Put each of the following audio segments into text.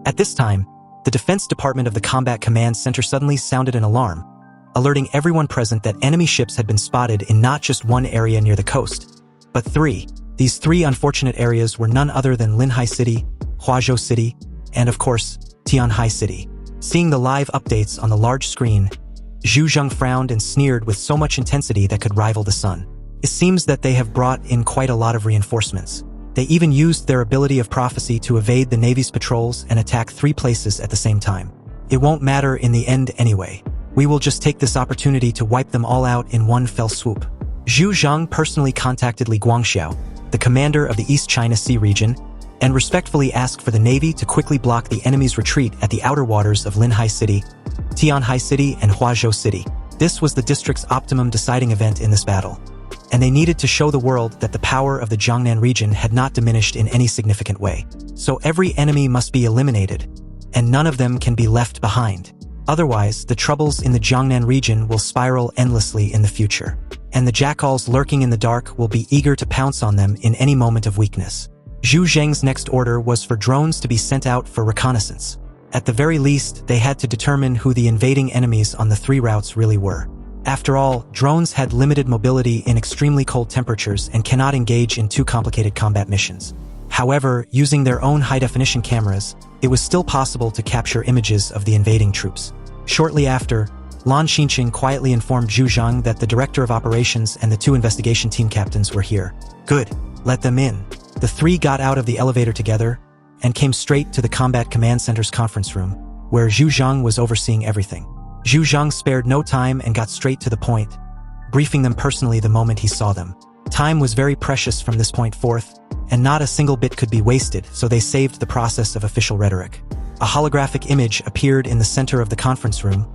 At this time, the Defense Department of the Combat Command Center suddenly sounded an alarm, alerting everyone present that enemy ships had been spotted in not just one area near the coast, but three. These three unfortunate areas were none other than Linhai City, Huazhou City, and of course, Tianhai City. Seeing the live updates on the large screen, Zhu Zheng frowned and sneered with so much intensity that could rival the sun. It seems that they have brought in quite a lot of reinforcements. They even used their ability of prophecy to evade the Navy's patrols and attack 3 places at the same time. It won't matter in the end anyway. We will just take this opportunity to wipe them all out in one fell swoop. Zhu Zheng personally contacted Li Guangxiao, the commander of the East China Sea region, and respectfully asked for the Navy to quickly block the enemy's retreat at the outer waters of Linhai City, Tianhai City, and Huazhou City. This was the district's optimum deciding event in this battle, and they needed to show the world that the power of the Jiangnan region had not diminished in any significant way. So every enemy must be eliminated, and none of them can be left behind. Otherwise, the troubles in the Jiangnan region will spiral endlessly in the future, and the jackals lurking in the dark will be eager to pounce on them in any moment of weakness. Zhu Zheng's next order was for drones to be sent out for reconnaissance. At the very least, they had to determine who the invading enemies on the 3 routes really were. After all, drones had limited mobility in extremely cold temperatures and cannot engage in too complicated combat missions. However, using their own high-definition cameras, it was still possible to capture images of the invading troops. Shortly after, Lan Xinqing quietly informed Zhu Zheng that the director of operations and the 2 investigation team captains were here. Good, let them in. The 3 got out of the elevator together and came straight to the Combat Command Center's conference room, where Zhu Zheng was overseeing everything. Zhu Zheng spared no time and got straight to the point, briefing them personally the moment he saw them. Time was very precious from this point forth, and not a single bit could be wasted, so they saved the process of official rhetoric. A holographic image appeared in the center of the conference room,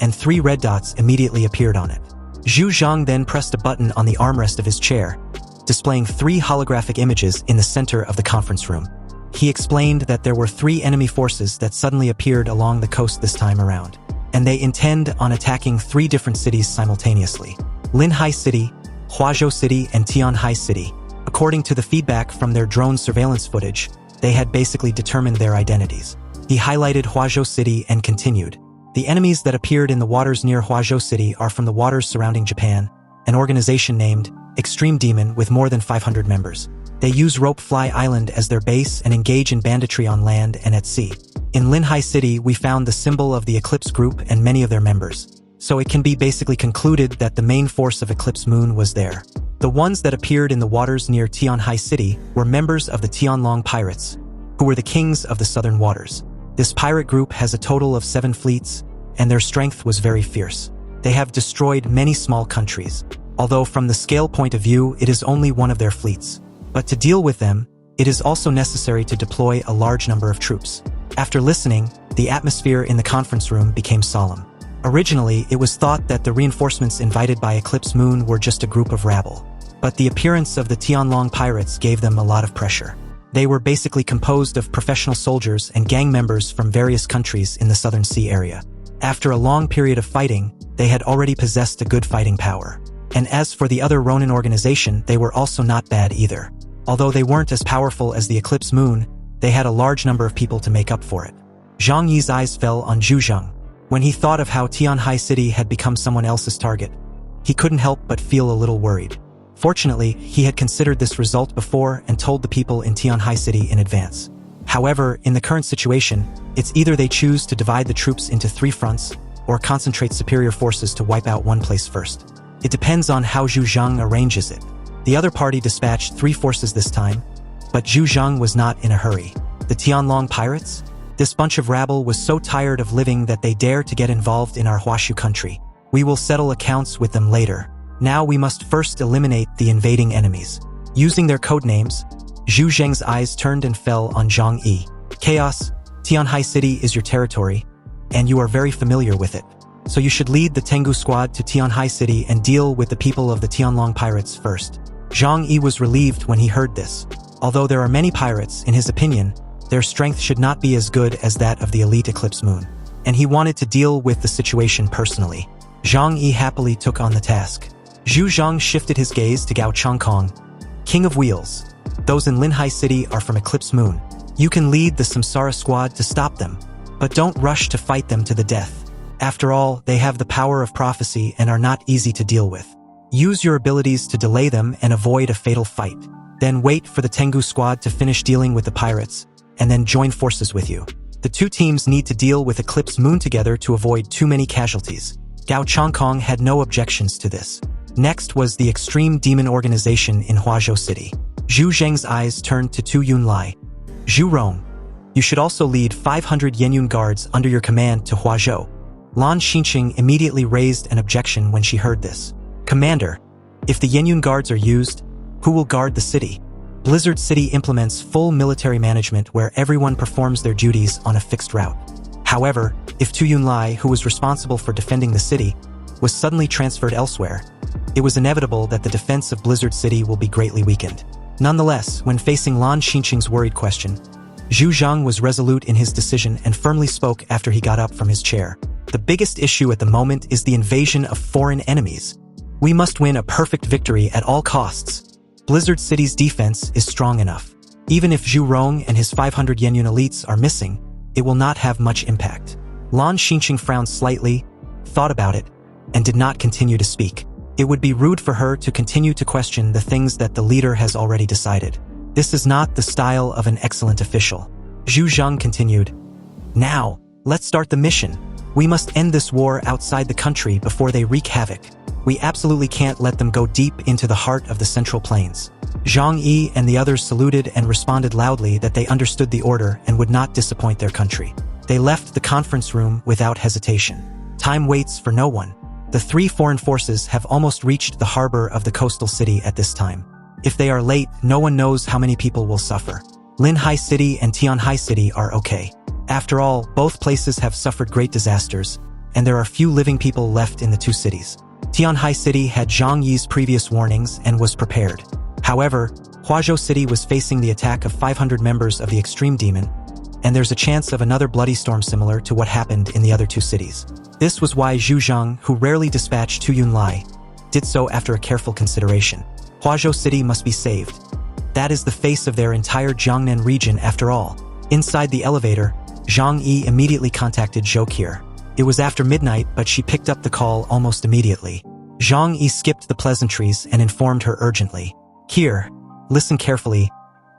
and 3 red dots immediately appeared on it. Zhu Zheng then pressed a button on the armrest of his chair, displaying 3 holographic images in the center of the conference room. He explained that there were 3 enemy forces that suddenly appeared along the coast this time around, and they intend on attacking 3 different cities simultaneously: Linhai City, Huazhou City, and Tianhai City. According to the feedback from their drone surveillance footage, they had basically determined their identities. He highlighted Huazhou City and continued, "The enemies that appeared in the waters near Huazhou City are from the waters surrounding Japan, an organization named Extreme Demon with more than 500 members. They use Rope Fly Island as their base and engage in banditry on land and at sea. In Linhai City, we found the symbol of the Eclipse Group and many of their members. So it can be basically concluded that the main force of Eclipse Moon was there. The ones that appeared in the waters near Tianhai City were members of the Tianlong Pirates, who were the kings of the southern waters. This pirate group has a total of 7 fleets, and their strength was very fierce. They have destroyed many small countries, although from the scale point of view it is only one of their fleets. But to deal with them, it is also necessary to deploy a large number of troops." After listening, the atmosphere in the conference room became solemn. Originally, it was thought that the reinforcements invited by Eclipse Moon were just a group of rabble, but the appearance of the Tianlong pirates gave them a lot of pressure. They were basically composed of professional soldiers and gang members from various countries in the Southern Sea area. After a long period of fighting, they had already possessed a good fighting power. And as for the other Ronin organization, they were also not bad either. Although they weren't as powerful as the Eclipse Moon, they had a large number of people to make up for it. Zhang Yi's eyes fell on Zhu Zheng. When he thought of how Tianhai City had become someone else's target, he couldn't help but feel a little worried. Fortunately, he had considered this result before and told the people in Tianhai City in advance. However, in the current situation, it's either they choose to divide the troops into 3 fronts, or concentrate superior forces to wipe out one place first. It depends on how Zhu Zheng arranges it. The other party dispatched 3 forces this time, but Zhu Zheng was not in a hurry. The Tianlong pirates? This bunch of rabble was so tired of living that they dare to get involved in our Huashu country. We will settle accounts with them later. Now we must first eliminate the invading enemies. Using their code names, Zhu Zheng's eyes turned and fell on Zhang Yi. Chaos, Tianhai City is your territory, and you are very familiar with it. So you should lead the Tengu squad to Tianhai City and deal with the people of the Tianlong pirates first. Zhang Yi was relieved when he heard this. Although there are many pirates, in his opinion, their strength should not be as good as that of the elite Eclipse Moon, and he wanted to deal with the situation personally. Zhang Yi happily took on the task. Zhu Zheng shifted his gaze to Gao Changkong, King of Wheels. Those in Linhai City are from Eclipse Moon. You can lead the Samsara squad to stop them, but don't rush to fight them to the death. After all, they have the power of prophecy and are not easy to deal with. Use your abilities to delay them and avoid a fatal fight. Then wait for the Tengu squad to finish dealing with the pirates, and then join forces with you. The two teams need to deal with Eclipse Moon together to avoid too many casualties. Gao Changkong had no objections to this. Next was the Extreme Demon Organization in Huazhou City. Zhu Zheng's eyes turned to Tu Yunlai. Zhu Rong, you should also lead 500 Yenyun guards under your command to Huazhou. Lan Xinqing immediately raised an objection when she heard this. Commander, if the Yenyun guards are used, who will guard the city? Blizzard City implements full military management where everyone performs their duties on a fixed route. However, if Tu Yunlai, who was responsible for defending the city, was suddenly transferred elsewhere, it was inevitable that the defense of Blizzard City will be greatly weakened. Nonetheless, when facing Lan Xinqing's worried question, Zhu Zhang was resolute in his decision and firmly spoke after he got up from his chair. The biggest issue at the moment is the invasion of foreign enemies. We must win a perfect victory at all costs. Blizzard City's defense is strong enough. Even if Zhu Rong and his 500 Yenyun elites are missing, it will not have much impact. Lan Xinqing frowned slightly, thought about it, and did not continue to speak. It would be rude for her to continue to question the things that the leader has already decided. This is not the style of an excellent official. Zhu Zhang continued, Now, let's start the mission. We must end this war outside the country before they wreak havoc. We absolutely can't let them go deep into the heart of the Central Plains. Zhang Yi and the others saluted and responded loudly that they understood the order and would not disappoint their country. They left the conference room without hesitation. Time waits for no one. The three foreign forces have almost reached the harbor of the coastal city at this time. If they are late, no one knows how many people will suffer. Linhai City and Tianhai City are okay. After all, both places have suffered great disasters, and there are few living people left in the two cities. Tianhai City had Zhang Yi's previous warnings and was prepared. However, Huazhou City was facing the attack of 500 members of the Extreme Demon, and there's a chance of another bloody storm similar to what happened in the other two cities. This was why Zhu Zhang, who rarely dispatched Tu Yunlai, did so after a careful consideration. Huazhou City must be saved. That is the face of their entire Jiangnan region after all. Inside the elevator, Zhang Yi immediately contacted Zhou Qir. It was after midnight, but she picked up the call almost immediately. Zhang Yi skipped the pleasantries and informed her urgently. Qir, listen carefully.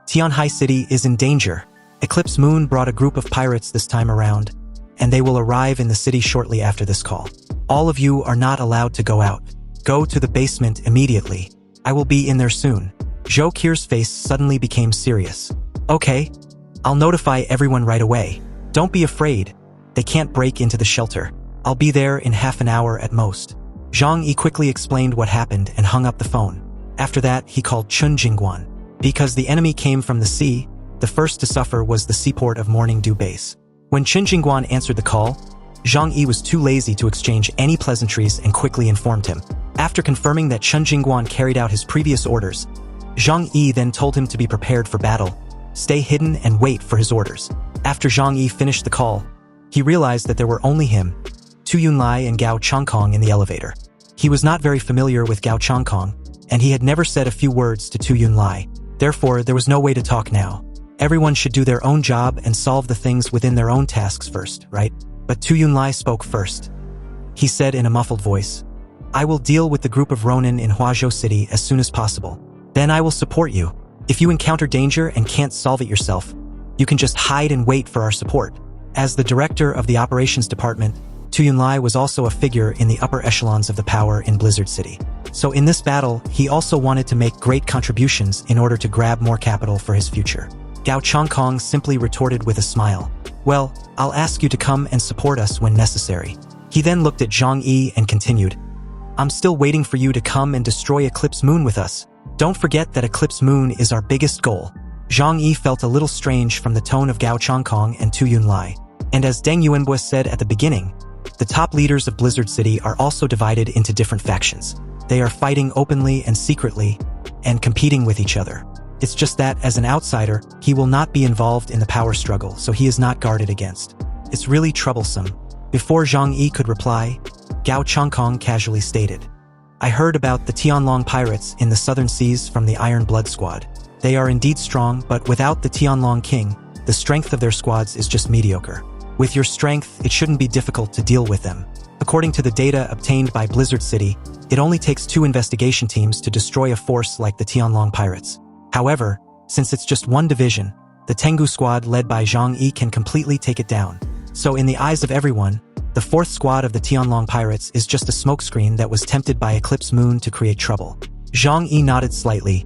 Tianhai City is in danger. Eclipse Moon brought a group of pirates this time around, and they will arrive in the city shortly after this call. All of you are not allowed to go out. Go to the basement immediately. I will be in there soon. Zhou Qir's face suddenly became serious. Okay, I'll notify everyone right away. Don't be afraid. They can't break into the shelter. I'll be there in half an hour at most. Zhang Yi quickly explained what happened and hung up the phone. After that, he called Chun Jingguan. Because the enemy came from the sea, the first to suffer was the seaport of Morning Dew Base. When Chun Jingguan answered the call, Zhang Yi was too lazy to exchange any pleasantries and quickly informed him. After confirming that Chun Jingguan carried out his previous orders, Zhang Yi then told him to be prepared for battle, stay hidden and wait for his orders. After Zhang Yi finished the call, he realized that there were only him, Tu Yunlai and Gao Changkong in the elevator. He was not very familiar with Gao Changkong, and he had never said a few words to Tu Yunlai. Therefore, there was no way to talk now. Everyone should do their own job and solve the things within their own tasks first, right? But Tu Yunlai spoke first. He said in a muffled voice, I will deal with the group of Ronin in Huazhou City as soon as possible. Then I will support you. If you encounter danger and can't solve it yourself, you can just hide and wait for our support. As the director of the operations department, Tu Yunlai was also a figure in the upper echelons of the power in Blizzard City. So in this battle, he also wanted to make great contributions in order to grab more capital for his future. Gao Changkong simply retorted with a smile. Well, I'll ask you to come and support us when necessary. He then looked at Zhang Yi and continued, I'm still waiting for you to come and destroy Eclipse Moon with us. Don't forget that Eclipse Moon is our biggest goal. Zhang Yi felt a little strange from the tone of Gao Changkong and Tu Yunlai. And as Deng Yuanbua said at the beginning, the top leaders of Blizzard City are also divided into different factions. They are fighting openly and secretly, and competing with each other. It's just that, as an outsider, he will not be involved in the power struggle, so he is not guarded against. It's really troublesome. Before Zhang Yi could reply, Gao Changkong casually stated, I heard about the Tianlong pirates in the southern seas from the Iron Blood Squad. They are indeed strong, but without the Tianlong king, the strength of their squads is just mediocre. With your strength, it shouldn't be difficult to deal with them. According to the data obtained by Blizzard City, it only takes 2 investigation teams to destroy a force like the Tianlong pirates. However, since it's just one division, the Tengu squad led by Zhang Yi can completely take it down. So in the eyes of everyone, the 4th squad of the Tianlong pirates is just a smokescreen that was tempted by Eclipse Moon to create trouble. Zhang Yi nodded slightly.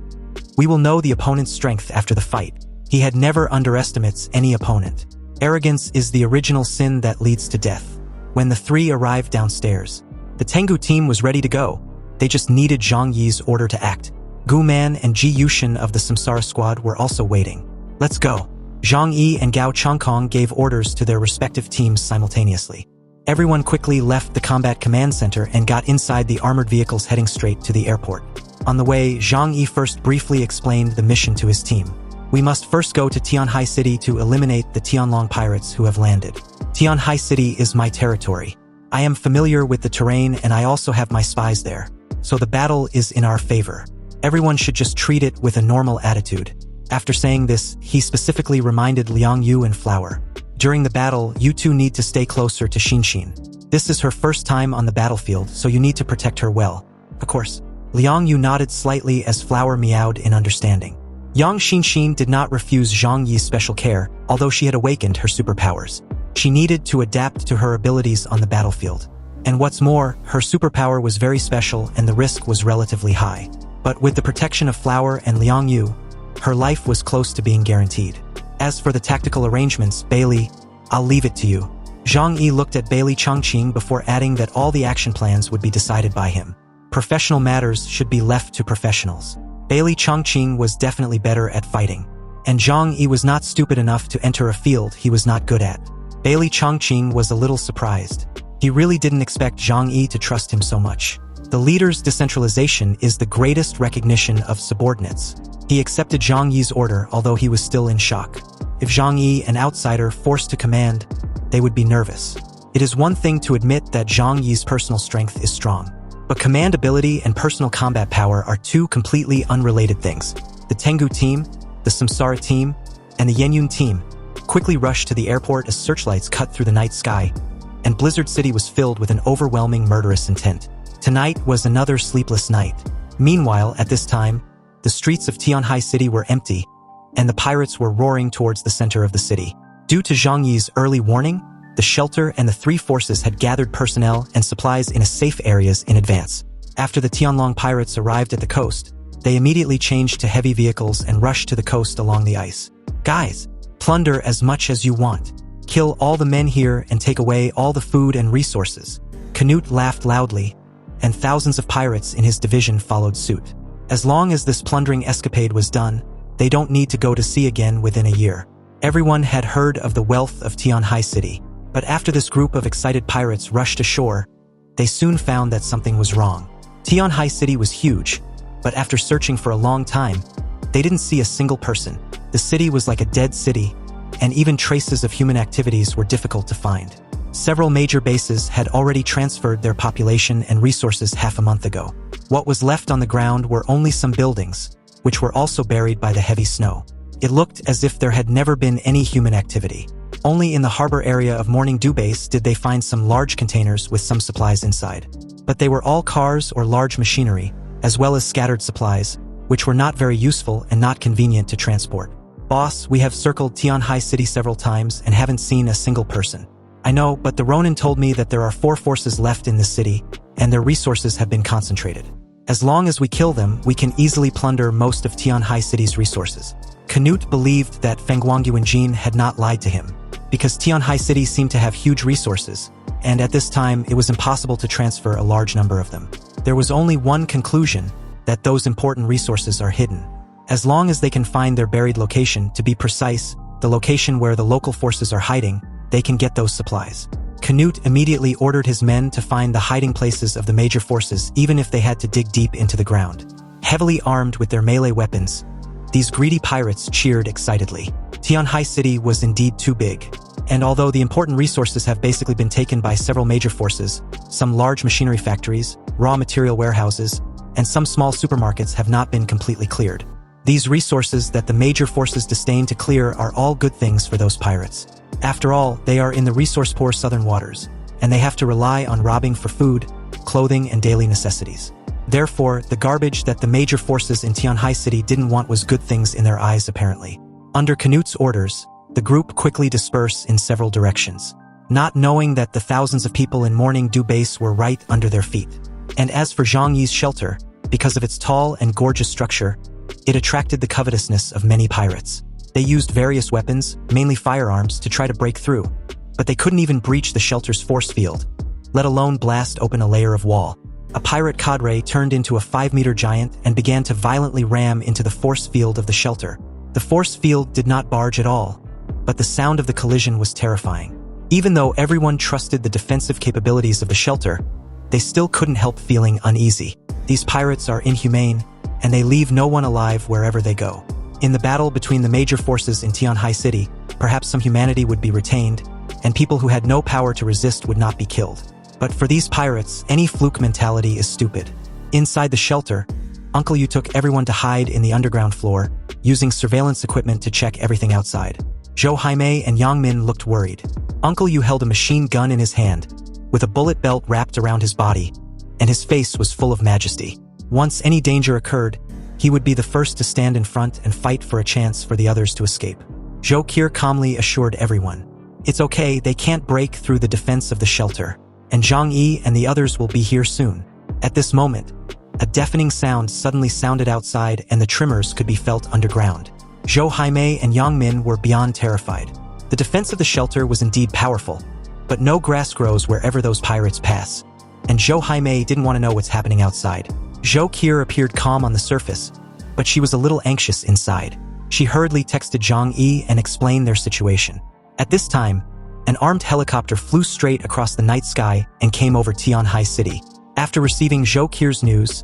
We will know the opponent's strength after the fight. He had never underestimates any opponent. Arrogance is the original sin that leads to death. When the 3 arrived downstairs, the Tengu team was ready to go. They just needed Zhang Yi's order to act. Gu Man and Ji Yushin of the Samsara squad were also waiting. Let's go. Zhang Yi and Gao Changkong gave orders to their respective teams simultaneously. Everyone quickly left the combat command center and got inside the armored vehicles heading straight to the airport. On the way, Zhang Yi first briefly explained the mission to his team. We must first go to Tianhai City to eliminate the Tianlong pirates who have landed. Tianhai City is my territory. I am familiar with the terrain and I also have my spies there. So the battle is in our favor. Everyone should just treat it with a normal attitude. After saying this, he specifically reminded Liang Yu and Flower. During the battle, you two need to stay closer to Xinxin. This is her first time on the battlefield, so you need to protect her well. Of course. Liang Yu nodded slightly as Flower meowed in understanding. Yang Xinxin did not refuse Zhang Yi's special care, although she had awakened her superpowers. She needed to adapt to her abilities on the battlefield. And what's more, her superpower was very special and the risk was relatively high. But with the protection of Flower and Liang Yu, her life was close to being guaranteed. As for the tactical arrangements, Bailey, I'll leave it to you. Zhang Yi looked at Bailey Changqing before adding that all the action plans would be decided by him. Professional matters should be left to professionals. Bailey Changqing was definitely better at fighting. And Zhang Yi was not stupid enough to enter a field he was not good at. Bailey Changqing was a little surprised. He really didn't expect Zhang Yi to trust him so much. The leader's decentralization is the greatest recognition of subordinates. He accepted Zhang Yi's order, although he was still in shock. If Zhang Yi, an outsider, forced to command, they would be nervous. It is one thing to admit that Zhang Yi's personal strength is strong. But command ability and personal combat power are 2 completely unrelated things. The Tengu team, the Samsara team, and the Yenyun team quickly rushed to the airport as searchlights cut through the night sky, and Blizzard City was filled with an overwhelming murderous intent. Tonight was another sleepless night. Meanwhile, at this time, the streets of Tianhai City were empty, and the pirates were roaring towards the center of the city. Due to Zhang Yi's early warning, the shelter and the 3 forces had gathered personnel and supplies in safe areas in advance. After the Tianlong pirates arrived at the coast, they immediately changed to heavy vehicles and rushed to the coast along the ice. Guys, plunder as much as you want. Kill all the men here and take away all the food and resources. Canute laughed loudly, and thousands of pirates in his division followed suit. As long as this plundering escapade was done, they don't need to go to sea again within a year. Everyone had heard of the wealth of Tianhai City. But after this group of excited pirates rushed ashore, they soon found that something was wrong. Tianhai City was huge, but after searching for a long time, they didn't see a single person. The city was like a dead city, and even traces of human activities were difficult to find. Several major bases had already transferred their population and resources half a month ago. What was left on the ground were only some buildings, which were also buried by the heavy snow. It looked as if there had never been any human activity. Only in the harbor area of Morning Dew Base did they find some large containers with some supplies inside. But they were all cars or large machinery, as well as scattered supplies, which were not very useful and not convenient to transport. Boss, we have circled Tianhai City several times and haven't seen a single person. I know, but the Ronin told me that there are 4 forces left in the city, and their resources have been concentrated. As long as we kill them, we can easily plunder most of Tianhai City's resources. Canute believed that Feng Guangyu and Jin had not lied to him, because Tianhai City seemed to have huge resources, and at this time it was impossible to transfer a large number of them. There was only one conclusion, that those important resources are hidden. As long as they can find their buried location, to be precise, the location where the local forces are hiding, they can get those supplies. Canute immediately ordered his men to find the hiding places of the major forces even if they had to dig deep into the ground. Heavily armed with their melee weapons, these greedy pirates cheered excitedly. Tianhai City was indeed too big, and although the important resources have basically been taken by several major forces, some large machinery factories, raw material warehouses, and some small supermarkets have not been completely cleared. These resources that the major forces disdain to clear are all good things for those pirates. After all, they are in the resource-poor southern waters, and they have to rely on robbing for food, clothing, and daily necessities. Therefore, the garbage that the major forces in Tianhai City didn't want was good things in their eyes apparently. Under Canute's orders, the group quickly dispersed in several directions, not knowing that the thousands of people in mourning due base were right under their feet. And as for Zhang Yi's shelter, because of its tall and gorgeous structure, it attracted the covetousness of many pirates. They used various weapons, mainly firearms, to try to break through, but they couldn't even breach the shelter's force field, let alone blast open a layer of wall. A pirate cadre turned into a 5-meter giant and began to violently ram into the force field of the shelter. The force field did not barge at all, but the sound of the collision was terrifying. Even though everyone trusted the defensive capabilities of the shelter, they still couldn't help feeling uneasy. These pirates are inhumane, and they leave no one alive wherever they go. In the battle between the major forces in Tianhai City, perhaps some humanity would be retained, and people who had no power to resist would not be killed. But for these pirates, any fluke mentality is stupid. Inside the shelter, Uncle Yu took everyone to hide in the underground floor, using surveillance equipment to check everything outside. Zhou Haimei and Yang Min looked worried. Uncle Yu held a machine gun in his hand, with a bullet belt wrapped around his body, and his face was full of majesty. Once any danger occurred, he would be the first to stand in front and fight for a chance for the others to escape. Zhou Qir calmly assured everyone, "It's okay, they can't break through the defense of the shelter, and Zhang Yi and the others will be here soon." At this moment, a deafening sound suddenly sounded outside and the tremors could be felt underground. Zhou Haimei and Yang Min were beyond terrified. The defense of the shelter was indeed powerful, but no grass grows wherever those pirates pass, and Zhou Haimei didn't want to know what's happening outside. Zhou Qir appeared calm on the surface, but she was a little anxious inside. She hurriedly texted Zhang Yi and explained their situation. At this time, an armed helicopter flew straight across the night sky and came over Tianhai City. After receiving Zhou Qir's news,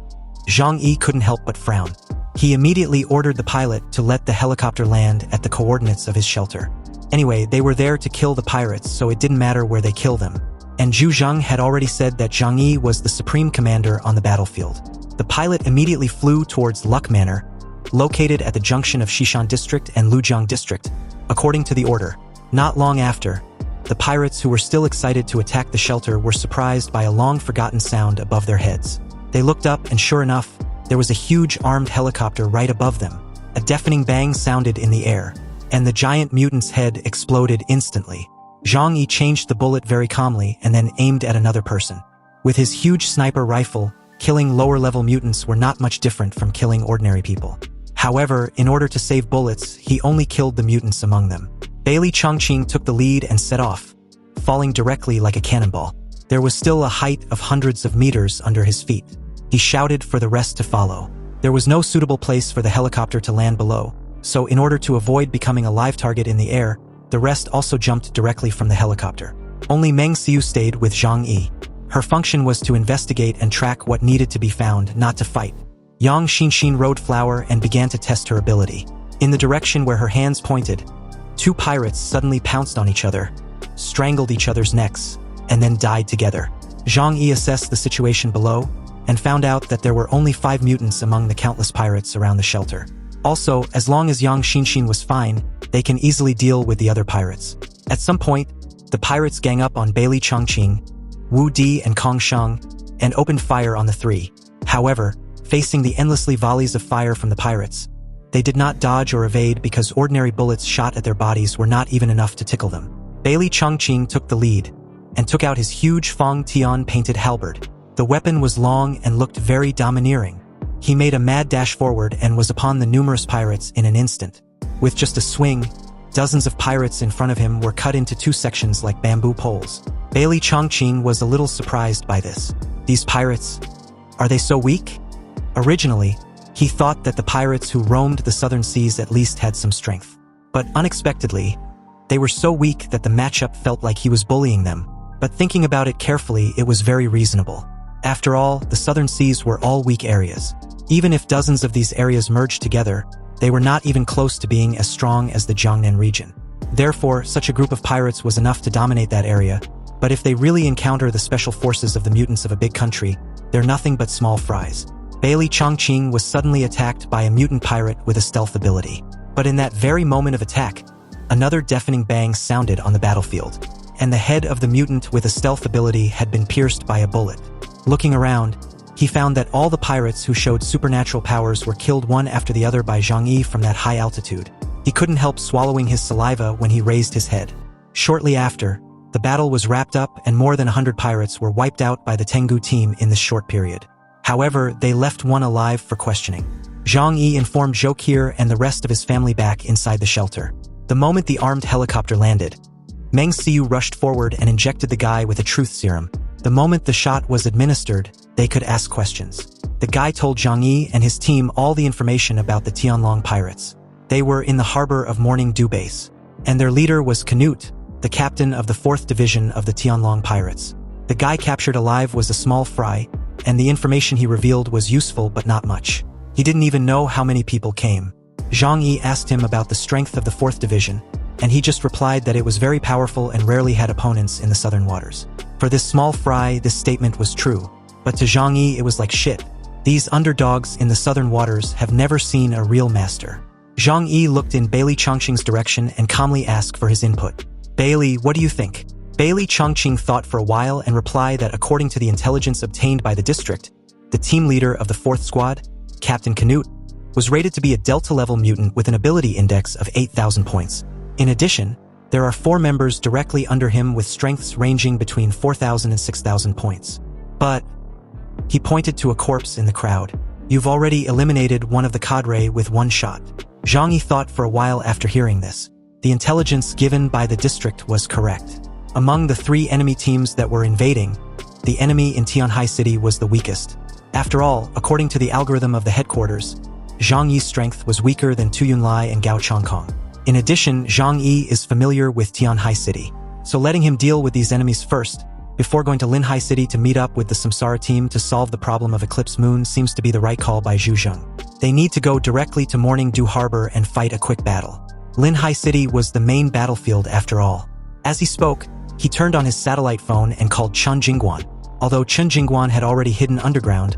Zhang Yi couldn't help but frown. He immediately ordered the pilot to let the helicopter land at the coordinates of his shelter. Anyway, they were there to kill the pirates, so it didn't matter where they kill them. And Zhu Zheng had already said that Zhang Yi was the supreme commander on the battlefield. The pilot immediately flew towards Luck Manor, located at the junction of Xishan District and Lujiang District, according to the order. Not long after, the pirates who were still excited to attack the shelter were surprised by a long-forgotten sound above their heads. They looked up and sure enough, there was a huge armed helicopter right above them. A deafening bang sounded in the air, and the giant mutant's head exploded instantly. Zhang Yi changed the bullet very calmly and then aimed at another person. With his huge sniper rifle, killing lower-level mutants were not much different from killing ordinary people. However, in order to save bullets, he only killed the mutants among them. Bailey Chongqing took the lead and set off, falling directly like a cannonball. There was still a height of hundreds of meters under his feet. He shouted for the rest to follow. There was no suitable place for the helicopter to land below, so in order to avoid becoming a live target in the air, the rest also jumped directly from the helicopter. Only Meng Xiu stayed with Zhang Yi. Her function was to investigate and track what needed to be found, not to fight. Yang Xinxin rode Flower and began to test her ability. In the direction where her hands pointed, two pirates suddenly pounced on each other, strangled each other's necks, and then died together. Zhang Yi assessed the situation below and found out that there were only 5 mutants among the countless pirates around the shelter. Also, as long as Yang Xinxin was fine, they can easily deal with the other pirates. At some point, the pirates gang up on Bailey Chongqing, Wu Di and Kong Shang, and opened fire on the three. However, facing the endlessly volleys of fire from the pirates, they did not dodge or evade because ordinary bullets shot at their bodies were not even enough to tickle them. Bailey Chongqing took the lead and took out his huge Fong Tian painted halberd. The weapon was long and looked very domineering. He made a mad dash forward and was upon the numerous pirates in an instant. With just a swing, dozens of pirates in front of him were cut into 2 sections like bamboo poles. Bailey Chongqing was a little surprised by this. These pirates, are they so weak? Originally, he thought that the pirates who roamed the southern seas at least had some strength. But unexpectedly, they were so weak that the matchup felt like he was bullying them. But thinking about it carefully, it was very reasonable. After all, the southern seas were all weak areas. Even if dozens of these areas merged together, they were not even close to being as strong as the Jiangnan region. Therefore, such a group of pirates was enough to dominate that area. But if they really encounter the special forces of the mutants of a big country, they're nothing but small fries. Bailey Chongqing was suddenly attacked by a mutant pirate with a stealth ability. But in that very moment of attack, another deafening bang sounded on the battlefield, and the head of the mutant with a stealth ability had been pierced by a bullet. Looking around, he found that all the pirates who showed supernatural powers were killed one after the other by Zhang Yi from that high altitude. He couldn't help swallowing his saliva when he raised his head. Shortly after, the battle was wrapped up and more than 100 pirates were wiped out by the Tengu team in this short period. However, they left one alive for questioning. Zhang Yi informed Zhokir and the rest of his family back inside the shelter. The moment the armed helicopter landed, Meng Xiu rushed forward and injected the guy with a truth serum. The moment the shot was administered, they could ask questions. The guy told Zhang Yi and his team all the information about the Tianlong pirates. They were in the harbor of Morning Dew Base, and their leader was Canute, the captain of the 4th Division of the Tianlong pirates. The guy captured alive was a small fry, and the information he revealed was useful but not much. He didn't even know how many people came. Zhang Yi asked him about the strength of the 4th Division, and he just replied that it was very powerful and rarely had opponents in the southern waters. For this small fry, this statement was true, but to Zhang Yi it was like shit. These underdogs in the southern waters have never seen a real master. Zhang Yi looked in Bailey Chongqing's direction and calmly asked for his input. Bailey, what do you think? Bailey Chongqing thought for a while and replied that according to the intelligence obtained by the district, the team leader of the 4th squad, Captain Canute, was rated to be a Delta-level mutant with an ability index of 8,000 points. In addition, there are 4 members directly under him with strengths ranging between 4,000 and 6,000 points. But he pointed to a corpse in the crowd. You've already eliminated one of the cadre with one shot. Zhang Yi thought for a while after hearing this. The intelligence given by the district was correct. Among the 3 enemy teams that were invading, the enemy in Tianhai City was the weakest. After all, according to the algorithm of the headquarters, Zhang Yi's strength was weaker than Tu Yunlai and Gao Chongkong. In addition, Zhang Yi is familiar with Tianhai City, so letting him deal with these enemies first, before going to Linhai City to meet up with the Samsara team to solve the problem of Eclipse Moon seems to be the right call by Zhu Zheng. They need to go directly to Morning Dew Harbor and fight a quick battle. Linhai City was the main battlefield after all. As he spoke, he turned on his satellite phone and called Chun Jingguan. Although Chun Jingguan had already hidden underground,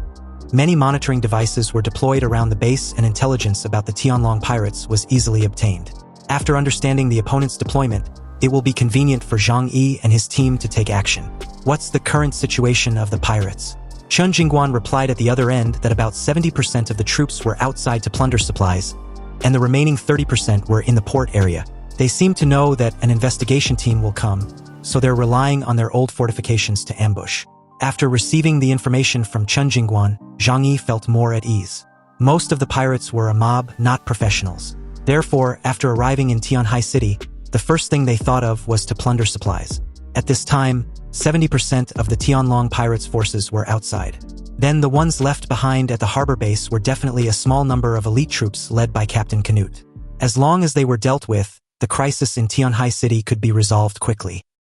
many monitoring devices were deployed around the base and intelligence about the Tianlong pirates was easily obtained. After understanding the opponent's deployment, it will be convenient for Zhang Yi and his team to take action. What's the current situation of the pirates? Chun Jingguan replied at the other end that about 70% of the troops were outside to plunder supplies, and the remaining 30% were in the port area. They seem to know that an investigation team will come, so they're relying on their old fortifications to ambush. After receiving the information from Chun Jingguan, Zhang Yi felt more at ease. Most of the pirates were a mob, not professionals. Therefore, after arriving in Tianhai City, the first thing they thought of was to plunder supplies. At this time, 70% of the Tianlong pirates' forces were outside. Then the ones left behind at the harbor base were definitely a small number of elite troops led by Captain Canute. As long as they were dealt with, the crisis in Tianhai City could be resolved quickly.